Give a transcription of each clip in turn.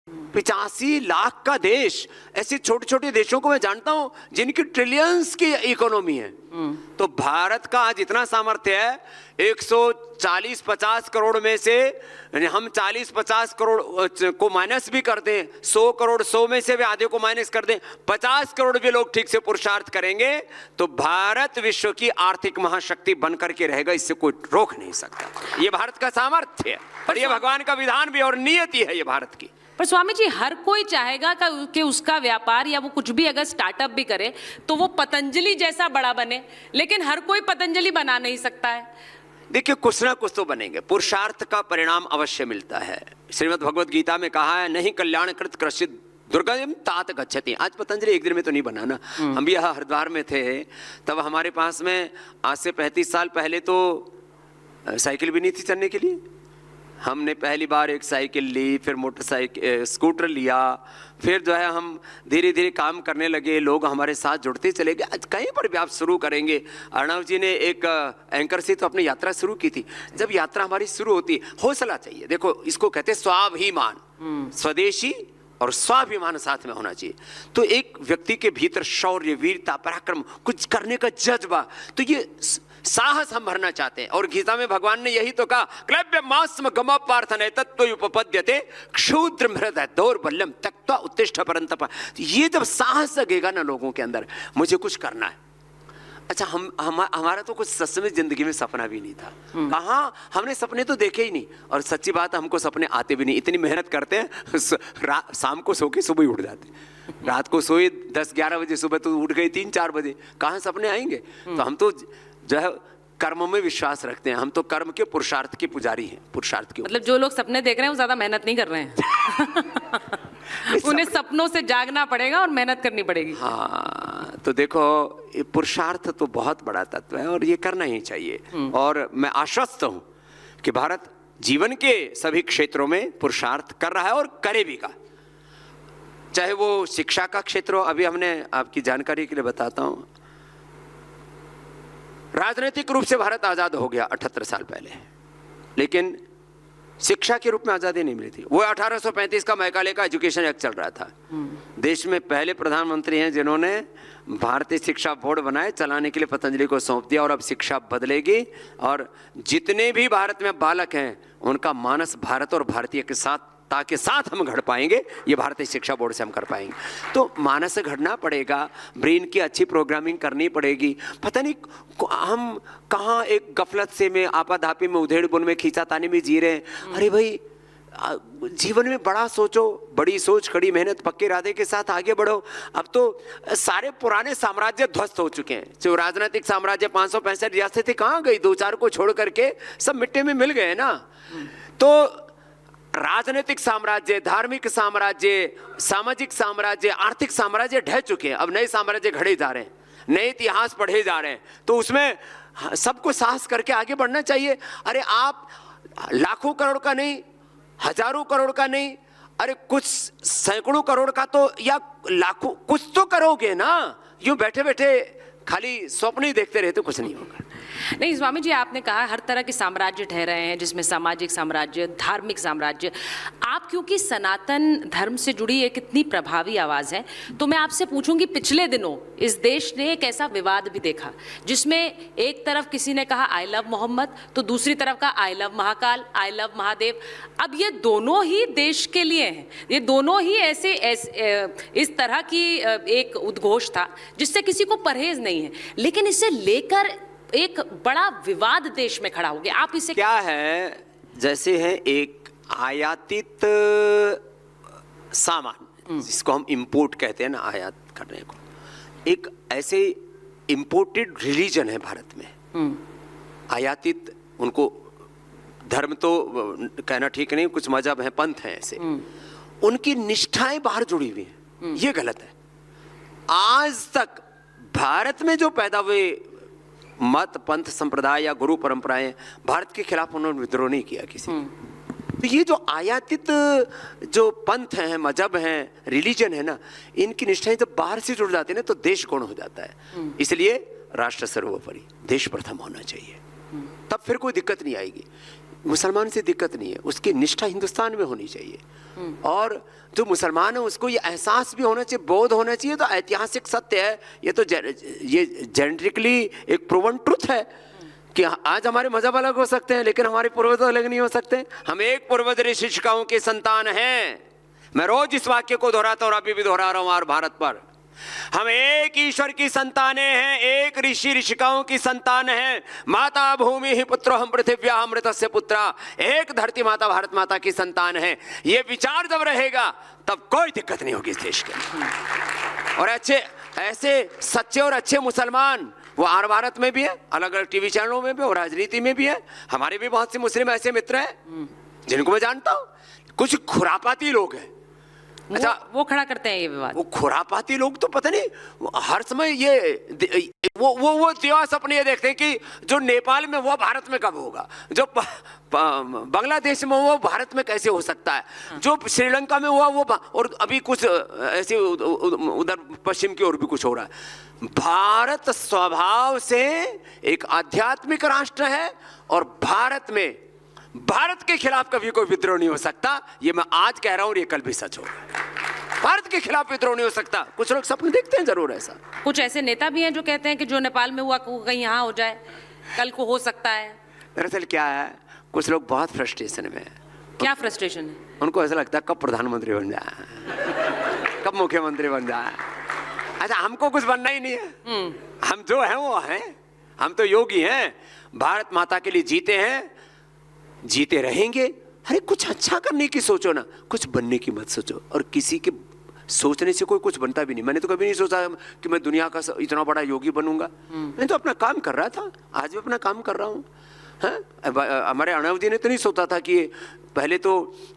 85 लाख का देश, ऐसे छोटे छोटे देशों को मैं जानता हूं जिनकी ट्रिलियंस की इकोनॉमी है। तो भारत का आज इतना सामर्थ्य है, 140-50 करोड़ में से हम 40-50 करोड़ को माइनस भी कर दें, 100 करोड़ 100 में से भी आधे को माइनस कर दें, 50 करोड़ भी लोग ठीक से पुरुषार्थ करेंगे तो भारत विश्व की आर्थिक महाशक्ति बनकर के रहेगा। इससे कोई रोक नहीं सकता। ये भारत का सामर्थ्य है और ये भगवान का विधान भी और नियति है ये भारत की। पर स्वामी जी, हर कोई चाहेगा कि उसका व्यापार या वो कुछ भी अगर स्टार्टअप भी करे तो वो पतंजलि जैसा बड़ा बने, लेकिन हर कोई पतंजलि बना नहीं सकता है। देखिए, कुछ ना कुछ तो बनेंगे, पुरुषार्थ का परिणाम अवश्य मिलता है। श्रीमद् भगवद गीता में कहा है, नहीं कल्याणकृत कृषित दुर्गम तात गच्छति। आज पतंजलि एक दिन में तो नहीं बना ना। हम भी यहाँ हरिद्वार में थे, तब हमारे पास में आज से 35 साल पहले तो साइकिल भी नहीं थी चलने के लिए। हमने पहली बार एक साइकिल ली, फिर मोटरसाइकिल स्कूटर लिया, फिर जो है हम धीरे धीरे काम करने लगे, लोग हमारे साथ जुड़ते चले गए। आज कहीं पर भी आप शुरू करेंगे। अर्णव जी ने एक एंकर से तो अपनी यात्रा शुरू की थी। जब यात्रा हमारी शुरू होती, हौसला चाहिए। देखो, इसको कहते हैं स्वाभिमान, स्वदेशी और स्वाभिमान साथ में होना चाहिए। तो एक व्यक्ति के भीतर शौर्य, वीरता, पराक्रम, कुछ करने का जज्बा, तो ये साहस हम भरना चाहते हैं। और गीता में भगवान ने यही तो कहा, क्लव्य मास्म गम पार्थने तत्व उपपद्यते क्षुद्र मृद दौर्बल्यम त्यक्त्वा उत्तिष्ठ परंतप। ये जब साहस जगेगा ना लोगों के अंदर, मुझे कुछ करना है। अच्छा, हमारा तो कुछ सच में जिंदगी में सपना भी नहीं था। कहाँ, हमने सपने तो देखे ही नहीं। और सच्ची बात, हमको सपने आते भी नहीं। इतनी मेहनत करते हैं, शाम को सो के सुबह ही उठ जाते। रात को सोए 10-11 बजे, सुबह तो उठ गए 3-4 बजे। कहाँ सपने आएंगे? तो हम तो जो है कर्म में विश्वास रखते हैं। हम तो कर्म के पुरुषार्थ के पुजारी हैं। पुरुषार्थ के मतलब जो लोग सपने देख रहे हैं वो ज्यादा मेहनत नहीं कर रहे हैं। उन्हें सपनों से जागना पड़ेगा और मेहनत करनी पड़ेगी। हाँ, तो देखो, ये पुरुषार्थ तो बहुत बड़ा तत्व है और ये करना ही चाहिए। और मैं आश्वस्त हूं कि भारत जीवन के सभी क्षेत्रों में पुरुषार्थ कर रहा है और करेगा। चाहे वो शिक्षा का क्षेत्र हो। अभी हमने, आपकी जानकारी के लिए बताता हूं, राजनीतिक रूप से भारत आज़ाद हो गया 78 साल पहले, लेकिन शिक्षा के रूप में आज़ादी नहीं मिली थी। वो 1835 का मैकाले का एजुकेशन एक्ट चल रहा था। देश में पहले प्रधानमंत्री हैं जिन्होंने भारतीय शिक्षा बोर्ड बनाए, चलाने के लिए पतंजलि को सौंप दिया। और अब शिक्षा बदलेगी और जितने भी भारत में बालक हैं उनका मानस भारत और भारतीय के साथ ताकि साथ हम घड़ पाएंगे। ये भारतीय शिक्षा बोर्ड से हम कर पाएंगे। तो मानस से घड़ना पड़ेगा, ब्रेन की अच्छी प्रोग्रामिंग करनी पड़ेगी। पता नहीं हम कहाँ एक गफलत से में, आपाधापी में, उधेड़ बुन में, खींचातानी में जी रहे हैं। अरे भाई, जीवन में बड़ा सोचो, बड़ी सोच, कड़ी मेहनत, पक्के इरादे के साथ आगे बढ़ो। अब तो सारे पुराने साम्राज्य ध्वस्त हो चुके हैं। जो राजनीतिक साम्राज्य 565 रियासतें कहाँ गई? 2-4 को छोड़ करके सब मिट्टी में मिल गए ना। तो राजनीतिक साम्राज्य, धार्मिक साम्राज्य, सामाजिक साम्राज्य, आर्थिक साम्राज्य ढह चुके हैं। अब नए साम्राज्य घड़े जा रहे हैं, नए इतिहास पढ़े जा रहे हैं। तो उसमें सबको साहस करके आगे बढ़ना चाहिए। अरे आप लाखों करोड़ का नहीं, हजारों करोड़ का नहीं, अरे कुछ सैकड़ों करोड़ का तो, या लाखों कुछ तो करोगे ना। यूं बैठे बैठे खाली स्वप्न ही देखते रहते कुछ नहीं होगा। नहीं स्वामी जी, आपने कहा हर तरह के साम्राज्य ठह रहे हैं, जिसमें सामाजिक साम्राज्य, धार्मिक साम्राज्य। आप क्योंकि सनातन धर्म से जुड़ी एक इतनी प्रभावी आवाज़ है, तो मैं आपसे पूछूंगी, पिछले दिनों इस देश ने एक ऐसा विवाद भी देखा जिसमें एक तरफ किसी ने कहा आई लव मोहम्मद, तो दूसरी तरफ का I love Mahakal, I love Mahadev. अब ये दोनों ही देश के लिए हैं, ये दोनों ही ऐसे इस तरह की एक उद्घोष था जिससे किसी को परहेज नहीं है, लेकिन इसे लेकर एक बड़ा विवाद देश में खड़ा हो गया। आप इसे क्या है, जैसे है एक आयातित सामान जिसको हम इंपोर्ट कहते हैं ना, आयात करने को, एक ऐसे इंपोर्टेड रिलीजन है भारत में। आयातित, उनको धर्म तो कहना ठीक नहीं, कुछ मजहब है, पंथ है ऐसे, उनकी निष्ठाएं बाहर जुड़ी हुई हैं। ये गलत है। आज तक भारत में जो पैदा हुए मत, पंथ, संप्रदाय या गुरु परंपराएं, भारत के खिलाफ उन्होंने विद्रोह नहीं किया किसी। तो ये जो आयातित जो पंथ हैं, मजहब हैं, रिलीजन है ना, इनकी निष्ठाएं जब बाहर से जुड़ जाती है ना तो देश गौण हो जाता है। इसलिए राष्ट्र सर्वोपरि, देश प्रथम होना चाहिए, तब फिर कोई दिक्कत नहीं आएगी। मुसलमान से दिक्कत नहीं है, उसकी निष्ठा हिंदुस्तान में होनी चाहिए। और जो मुसलमान है उसको ये एहसास भी होना चाहिए, बोध होना चाहिए। तो ऐतिहासिक सत्य है, ये तो ये जेनेटिकली एक प्रूवन ट्रुथ है कि आज हमारे मजहब अलग हो सकते हैं लेकिन हमारे पूर्वज अलग नहीं हो सकते। हम एक पूर्वज ऋषिकाओं के संतान हैं। मैं रोज इस वाक्य को दोहराता हूं और अभी भी दोहरा रहा हूं हर भारत पर। हम एक ईश्वर की संतानें हैं, एक ऋषि ऋषिकाओं की संतान हैं। माता भूमि ही पुत्रो हम पृथिव्या अमृतस्य पुत्रा, एक धरती माता भारत माता की संतान है। ये विचार जब रहेगा तब कोई दिक्कत नहीं होगी इस देश के। और अच्छे ऐसे सच्चे और अच्छे मुसलमान वो आर भारत में भी है, अलग अलग टीवी चैनलों में भी और राजनीति में भी है। हमारे भी बहुत से मुस्लिम ऐसे मित्र हैं जिनको मैं जानता हूं। कुछ खुरापाती लोग हैं, अच्छा वो खड़ा करते हैं ये विवाद। वो खुरापाती लोग तो पता नहीं हर समय ये वो दिवस अपने ये देखते हैं कि जो नेपाल में वो भारत में कब होगा, जो बांग्लादेश में वो भारत में कैसे हो सकता है, जो श्रीलंका में हुआ वो और अभी कुछ ऐसे उधर पश्चिम की ओर भी कुछ हो रहा है। भारत स्वभाव से एक आध्यात्मिक राष्ट्र है और भारत में भारत के खिलाफ कभी कोई विद्रोह नहीं हो सकता। ये मैं आज कह रहा हूं और ये कल भी सच होगा। भारत के खिलाफ विद्रोह नहीं हो सकता। कुछ लोग सपने देखते हैं जरूर ऐसा। कुछ ऐसे नेता भी हैं जो कहते हैं कि जो नेपाल में हुआ कहीं यहाँ हो जाए, कल को हो सकता है। दरअसल क्या है, कुछ लोग बहुत फ्रस्ट्रेशन में हैं। क्या फ्रस्ट्रेशन है? उनको ऐसा लगता है कब प्रधानमंत्री बन जाए, कब मुख्यमंत्री बन जाए। अच्छा हमको कुछ बनना ही नहीं है, हम जो हैं वो हैं। हम तो योगी हैं, भारत माता के लिए जीते हैं, जीते रहेंगे। अरे कुछ अच्छा करने की सोचो ना, कुछ बनने की मत सोचो। और किसी के सोचने से कोई कुछ बनता भी नहीं। मैंने तो कभी नहीं सोचा कि मैं दुनिया का इतना बड़ा योगी बनूंगा। मैं तो अपना काम कर रहा था, आज भी अपना काम कर रहा हूँ। हमारे अर्णव जी ने तो नहीं सोचा था कि पहले तो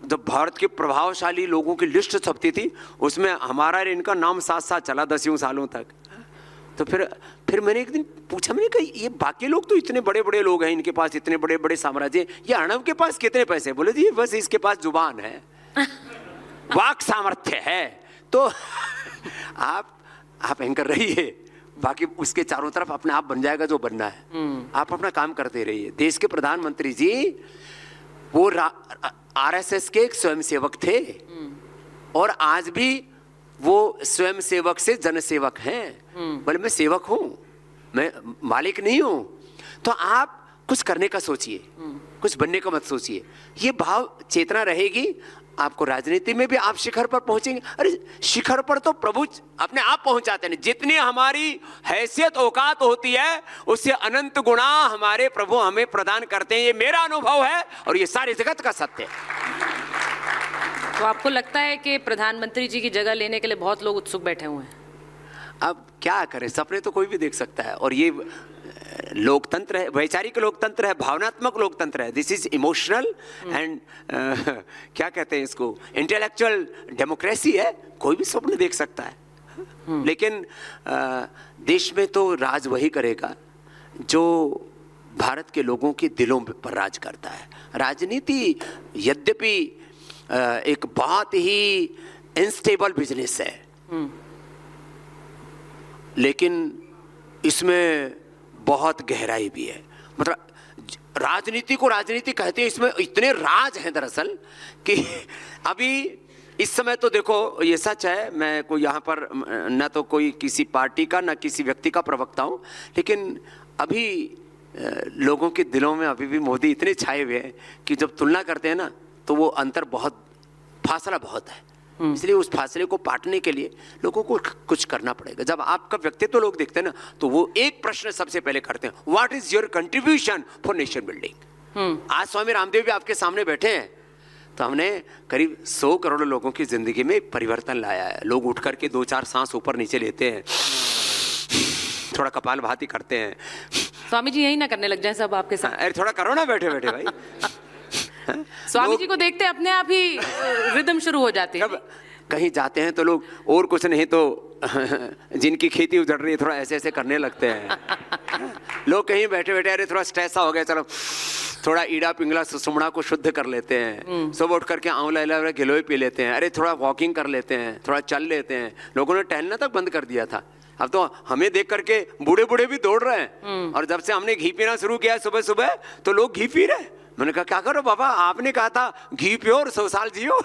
जब भारत के प्रभावशाली लोगों की लिस्ट छपती थी उसमें हमारा इनका नाम साथ साथ चला 10 सालों तक। तो फिर मैंने एक दिन पूछा, मैंने कहा ये बाकी लोग तो इतने बड़े बड़े लोग हैं, इनके पास इतने बड़े बड़े साम्राज्य, ये अर्णव के पास कितने पैसे? बोले जी बस इसके पास जुबान है, वाक सामर्थ्य है। तो आप एंकर रहिए, बाकी उसके चारों तरफ अपने आप बन जाएगा जो बनना है। आप अपना काम करते रहिए। देश के प्रधानमंत्री जी वो आरएसएस के एक स्वयंसेवक थे और आज भी वो स्वयं सेवक से जनसेवक हैं। बोले मैं सेवक हूं, मैं मालिक नहीं हूं। तो आप कुछ करने का सोचिए, कुछ बनने का मत सोचिए। ये भाव चेतना रहेगी, आपको राजनीति में भी आप शिखर पर पहुंचेंगे। अरे शिखर पर तो प्रभु अपने आप पहुंचाते हैं। जितनी हमारी हैसियत औकात होती है उससे अनंत गुणा हमारे प्रभु हमें प्रदान करते हैं। ये मेरा अनुभव है और ये सारे जगत का सत्य है। तो आपको लगता है कि प्रधानमंत्री जी की जगह लेने के लिए बहुत लोग उत्सुक बैठे हुए हैं? अब क्या करें, सपने तो कोई भी देख सकता है। और ये लोकतंत्र है, वैचारिक लोकतंत्र है, भावनात्मक लोकतंत्र है। दिस इज इमोशनल एंड क्या कहते हैं इसको, इंटेलेक्चुअल डेमोक्रेसी है। कोई भी सपने देख सकता है। लेकिन देश में तो राज वही करेगा जो भारत के लोगों के दिलों पर राज करता है। राजनीति यद्यपि एक बहुत ही अनस्टेबल बिजनेस है, लेकिन इसमें बहुत गहराई भी है। मतलब राजनीति को राजनीति कहते हैं, इसमें इतने राज हैं दरअसल कि अभी इस समय तो देखो ये सच है, मैं कोई यहाँ पर न तो कोई किसी पार्टी का न किसी व्यक्ति का प्रवक्ता हूँ, लेकिन अभी लोगों के दिलों में अभी भी मोदी इतने छाए हुए हैं कि जब तुलना करते हैं ना तो वो अंतर बहुत, फासला बहुत है। इसलिए उस फासले को पाटने के लिए लोगों को कुछ करना पड़ेगा। जब आपका व्यक्तित्व लोग देखते हैं ना तो वो एक प्रश्न सबसे पहले करते हैं, what is your contribution for nation building. आज स्वामी रामदेव भी आपके सामने बैठे हैं, तो हमने करीब 100 करोड़ लोगों की जिंदगी में परिवर्तन लाया है। लोग उठ करके 2-4 सांस ऊपर नीचे लेते हैं, थोड़ा कपालभाति करते हैं। स्वामी जी यही ना करने लग जाए सब आपके साथ। अरे थोड़ा करो ना बैठे बैठे भाई। स्वामी जी को देखते अपने आप ही रिदम शुरू हो जाती है। कहीं जाते हैं तो लोग और कुछ नहीं तो जिनकी खेती उजड़ रही है थोड़ा ऐसे ऐसे करने लगते हैं। लोग कहीं बैठे बैठे अरे थोड़ा स्ट्रेस हो गया, चलो थोड़ा ईड़ा पिंगला सुसुमड़ा को शुद्ध कर लेते हैं। सुबह उठ करके आंवला इलावला गिलोय पी लेते हैं, अरे थोड़ा वॉकिंग कर लेते हैं, थोड़ा चल लेते हैं। लोगों ने टहलना तक बंद कर दिया था। अब तो हमें देख करके बूढ़े बूढ़े भी दौड़ रहे हैं। और जब से हमने घी पीना शुरू किया सुबह सुबह तो लोग घी पी रहे हैं। मैंने कहा क्या करो बाबा, आपने कहा था घी पियो और 100 साल जियो।